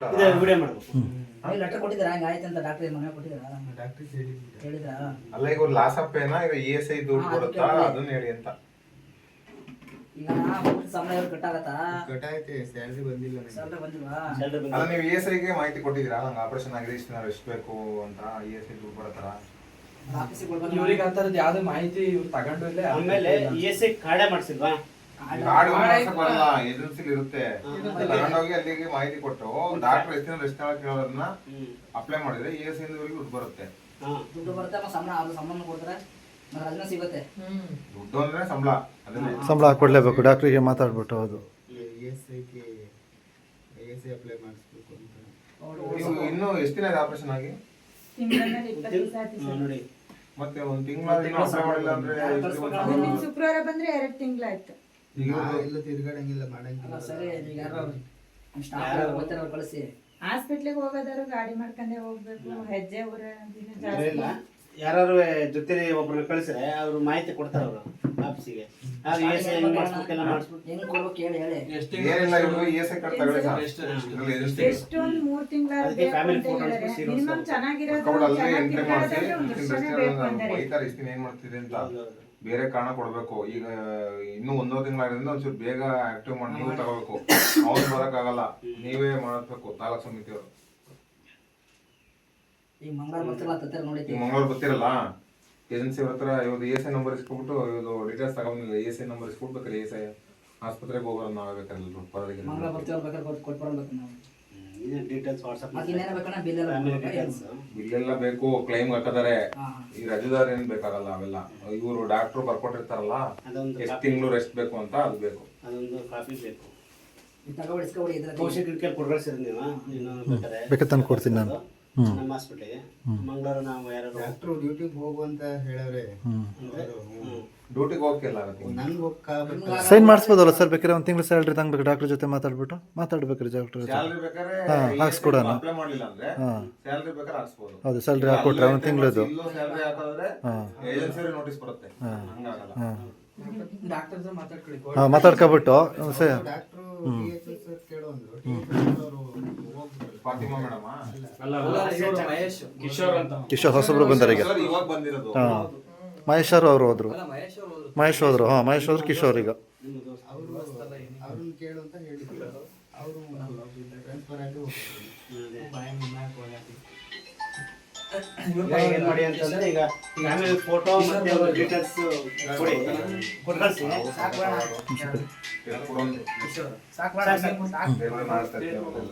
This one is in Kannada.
ಇದು ವಿಡಿಯೋ ಮಾಡಬೇಕು. ಲೆಟರ್ ಕೊಟ್ಟಿದ್ದೀರಾ ಹಂಗೆ ಆಯ್ತು ಅಂತ ಡಾಕ್ಟರ್ ಮನೆ ಕೊಟ್ಟಿದ್ದೀರಾ? ಹೇಳಿದ್ರಾ? ಅಲ್ಲ ಈಗ ಒಂದು ಲಾಸ್ ಅಪ್ ಏನಾ ಈಗ ESI ದುಡ್ಡು ಬರುತ್ತಾ ಅದನ್ನ ಹೇಳಿ ಅಂತ. ಈಗ ಸಂಬಳ ಕಟ್ಟಾಗತ್ತಾ? ಕಟ್ಟಾಯ್ತೆ, ಸ್ಯಾಲರಿ ಬಂದಿಲ್ಲ ನನಗೆ. ಸ್ಯಾಲರಿ ಬಂದಿಲ್ವಾ? ಅಲ್ಲ ನೀವು ESI ಗೆ ಮಾಹಿತಿ ಕೊಟ್ಟಿದ್ದೀರಾ? ನಂಗೆ ಆಪರೇಷನ್ ಆಗಿದೆ ಇಷ್ಟು ನಾವು ಎಷ್ಟು ಬೇಕು ಅಂತ ESI ದುಡ್ಡು ಬರತ್ತರ ಇವ್ರಿಗೆ ಅಂತದ್ದು ಯಾವ್ದು ಮಾಹಿತಿ ಇವ್ರು ತಗೊಂಡು ಇಲ್ಲ. ಆಮೇಲೆ ESI ಕಾರ್ಡೇ ಮಾಡಿಸಿಲ್ವಾ? ಕಾರ್ಡ್ ಬರಲ್ಲ, ಏಜೆನ್ಸಿ ಇರುತ್ತೆ. ತಗೊಂಡೋಗಿ ಅಲ್ಲಿಗೆ ಮಾಹಿತಿ ಕೊಟ್ಟು ಡಾಕ್ಟರ್ ಎಷ್ಟು ರೆಸ್ಟ್ ಕೇಳೋದನ್ನ ಅಪ್ಲೈ ಮಾಡಿದ್ರೆ ESI ದುಡ್ಡು ಬರುತ್ತೆ. ದುಡ್ಡು ಬರುತ್ತೆ, ಸಂಬಳ ಅದು ಸಂಬಳ ಕೊಡ್ತಾರೆ, ರಜನೆ ಸಿಗುತ್ತೆ. ದುಡ್ಡು ಅಂದ್ರೆ ಸಂಬಳ, ಸಂಬಳ ಕೊಡ್ಲೇಬೇಕು ಡಾಕ್ಟ್ರಿಗೆ ಮಾತಾಡ್ಬಿಟ್ಟು. ಹೌದು, ESI ಅಪ್ಲೈ ಮಾಡಿಸ್ಬೇಕು ಅಂತ. ನೀವು ಇನ್ನೂ ಎಷ್ಟು ದಿನ ಆಪರೇಷನ್ ಆಗಿ? ನೋಡಿ ಮತ್ತೆ ಒಂದು ತಿಂಗಳ ಅಪ್ಲೈ ಮಾಡಿಲ್ಲ ಅಂದ್ರೆ ಶುಕ್ರವಾರ ಬಂದ್ರೆ 2 ತಿಂಗಳಾಯ್ತು. ಎಲ್ಲ ತಿರ್ಗಾಡಂಗಿಲ್ಲ, ಮಾಡಂಗಿಲ್ಲ. ಸರಿ, ಈಗ ಸ್ಟಾಫ್ ಗೊತ್ತಿರೋ ಕಳಿಸಿ. ಹಾಸ್ಪಿಟ್ಲಿಗೆ ಹೋಗೋದಾರು ಗಾಡಿ ಮಾಡ್ಕೊಂಡೇ ಹೋಗ್ಬೇಕು. ಹೆಜ್ಜೆ ಊರ ದಿನ ಇಲ್ಲ, ಜಾಸ್ತಿ. ಯಾರು ಜೊತೆಲಿ ಒಬ್ಬರನ್ನ ಕಳಿಸಿದ್ರೆ ಅವರು ಮಾಹಿತಿ ಕೊಡ್ತಾರೆ ಅವರು ಆಫೀಸಿಗೆ. ESI ಹೆಂಗ್ ಮಾಡಿಸ್ಬೇಕೆಲ್ಲ ಮಾಡಿಸ್ಬಿಟ್ಟು ಹೆಂಗ್ ಕೊಡ್ಬೇಕು ಹೇಳಿ ಹೇಳಿ. ಏನಿಲ್ಲ, ಇವರು ESI ಕಾರ್ಡ್ ತಗೊಳ್ಳಿ ಸರ್. ಇದ್ರಲ್ಲಿ ಏಜೆನ್ಸಿ ಎಷ್ಟು ಒಂದು 3 ತಿಂಗಳಾದ್ರು ಅದಕ್ಕೆ ಬೇಕು family ಅಂತ photo ಹೇಳಿದ್ದಾರೆ. ಕಳ್ಸಿ ಮಿನಿಮಮ್ ಚೆನ್ನಾಗಿರೋದು ಅಕೌಂಟ್ ಅಲ್ಲೇ ಚೆನ್ನಾಗಿ ಎಂಟ್ರಿ ಮಾಡಿಸಿ ತಿರ್ಗಾಡೋದಾದ್ರೆ 1 ವರ್ಷನೇ ಬೇಕು ಅಂತಾರೆ. ಬೈತಾರೆ ಇಷ್ಟು ಏನ್ ಮಾಡ್ತಿದೆ ಅಂತ. ಬೇರೆ ಕಾರಣ ಕೊಡ್ಬೇಕು. ಈಗ ಇನ್ನೂ 1 ತಿಂಗಳಾದ್ರಿಂದ ಒಂಚೂರು ಬೇಗ ಆಕ್ಟಿವ್ ಮಾಡಿ ನೀವು ತಗೋಬೇಕು. ಅವ್ರು ಬರಕ್ಕಾಗಲ್ಲ, ನೀವೇ ಮಾಡಬೇಕು ತಾಲೂಕ್ ಸಮಿತಿಯವರು. ಈಗ ಮಂಗಳವಾರ ಬರ್ತಿಲ್ಲ ತತ್ತರ ನೋಡಿ. ಈಗ ಮಂಗಳವಾರ ಬರ್ತಿರಲ್ಲ, ಏಜೆನ್ಸಿ ಅವ್ರ ಹತ್ರ ಇವ್ದು ESI ನಂಬರ್ ಇಸ್ಕೊಬಿಟ್ಟು ಇವ್ದು ಡೀಟೇಲ್ಸ್ ತಗೊಂಡಿಲ್ಲ, ESI ನಂಬರ್ ಇಸ್ಕೊಡ್ಬೇಕಾರೆ ESI ಆಸ್ಪತ್ರೆಗೆ ಹೋಗೋರು ನಾವು ಬೇಕಾದ್ರೆ ಪರವಾಗಿಲ್ಲ. ಮಂಗಳವಾರ ಬರ್ತೀವಿ ಬೇಕಾದ್ರೆ ಕೊಟ್ಟು ಬರ್ಬೇಕು ನಾವು. ಇದೇನು ಡೀಟೇಲ್ಸ್ ವಾಟ್ಸಪ್ ಮತ್ತೆ ಇನ್ನೇನು ಬೇಕಣ್ಣ? ಬಿಲ್ ಎಲ್ಲ ಫ್ಯಾಮಿಲಿ ಡೀಟೇಲ್ಸ್ ಬಿಲ್ಲೆಲ್ಲ ಬೇಕು, ಕ್ಲೈಮ್ ಹಾಕದಾರೆ. ಈ ರಜದಾರ ಏನ್ ಬೇಕಾಗಲ್ಲ ಅವೆಲ್ಲ. ಇವರು ಡಾಕ್ಟ್ರು ಬರ್ಕೊಟ್ಟಿರ್ತಾರಲ್ಲ ಅದೊಂದು ಎಷ್ಟು ತಿಂಗಳು ರೆಸ್ಟ್ ಬೇಕು ಅಂತ ಅದು ಬೇಕು. ಅದೊಂದು ಕಾಪಿ ಬೇಕು. ತಗೊಳ್ಳಿ ಇಸ್ಕೊಬಿಡಿ. ಇದ್ರ ಕೌಶಿಕ್ ಕ್ಲಿನಿಕಲ್ ಕೊಡ್ಗಳಿಸಿದ್ರೆ ನೀವು ಇನ್ನು ಬೇಕಾದ್ರೆ ತಂದು ಕೊಡ್ತೀನಿ ನಾನು. ನಮ್ಮ ಹಾಸ್ಪಿಟ್ಲಿಗೆ ಮಂಗಳವಾರ ನಾವು ಯಾರು ಡಾಕ್ಟ್ರು ಡ್ಯೂಟಿಗೆ ಹೋಗು ಅಂತ ಹೇಳವ್ರೆ. ಡ್ಯೂಟಿಗೆ ಹೋಗಕ್ಕಿಲ್ಲ ನಂಗೆ ಹೋಗ್ಬೇಕು. ಸೈನ್ ಮಾಡಿಸ್ಬೋದಲ್ಲ ಸರ್? ಬೇಕಾದ್ರೆ 1 ತಿಂಗಳು ಸ್ಯಾಲ್ರಿ ತಂಗ್ಬೇಕು ಡಾಕ್ಟರ್ ಜೊತೆ ಮಾತಾಡ್ಬೇಕಾದ್ರೆ ಡಾಕ್ಟರ್ ಜೊತೆ. ಸ್ಯಾಲರಿ ಬೇಕಾದ್ರೆ ಹಾಕ್ಸ್ಕೊಡೋಣ. ಅಪ್ಲೈ ಮಾಡ್ಲಿಲ್ಲ ಅಂದ್ರೆ ಸ್ಯಾಲರಿ ಬೇಕಾದ್ರೆ ಹಾಕ್ಸ್ಬೋದು. ಹೌದು, ಸ್ಯಾಲ್ರಿ ಹಾಕೊಟ್ರೆ 1 ತಿಂಗಳದು. ಸ್ಯಾಲರಿ ಹಾಕಿದ್ರೆ ಏಜೆನ್ಸಿ ನೋಟಿಸ್ ಬರುತ್ತೆ, ಹಂಗಾಗಲ್ಲ. ಡಾಕ್ಟರ್ ಹತ್ರ ಮಾತಾಡ್ಕೊಳ್ಳಿ. ಮಾತಾಡ್ಕೊಬಿಟ್ಟು ಡಾಕ್ಟ್ರು THL ಸರ್ ಕೇಳೋ ಅಂದ್ರು. THL ಅವರು ಹೋಗ್ಬಿಟ್ರು. ಫಾತಿಮಾ ಮೇಡಮ್ ಮಹೇಶ್ ಕಿಶೋರ್ ಹೊಸಬ್ರು ಬಂದಾರೆ ಈಗ. ಇವಾಗ ಬಂದಿರೋದು. ಮಹೇಶ್ ಅವರು ಹೋದ್ರು. ಮಹೇಶ್ ಹೋದ್ರು. ಮಹೇಶ್ ಹೋದ್ರು, ಕಿಶೋರ್ ಈಗ. ಅವ್ರನ್ನ ಕೇಳು ಅಂತ ಹೇಳಿದ್ರು. ಅವರು ಟ್ರಾನ್ಸ್ಫರ್ ಆಗಿ ಈಗ ಏನ್ ಮಾಡಿ ಅಂತಂದ್ರೆ ಈಗ ಫ್ಯಾಮಿಲಿ ಫೋಟೋ ಮತ್ತೆ ಡೀಟೇಲ್ಸ್ ಕೊಡಿ, ಕೊಡ್ಕಳ್ಸಿ. ಸಾಕು ಬೇಡ. ಕೊಡೋದು. ಸಾಕು ಬೇಡ. ಬೇರೆ ಮಾಡ್ತಾ ಇರ್ತೀವಿ.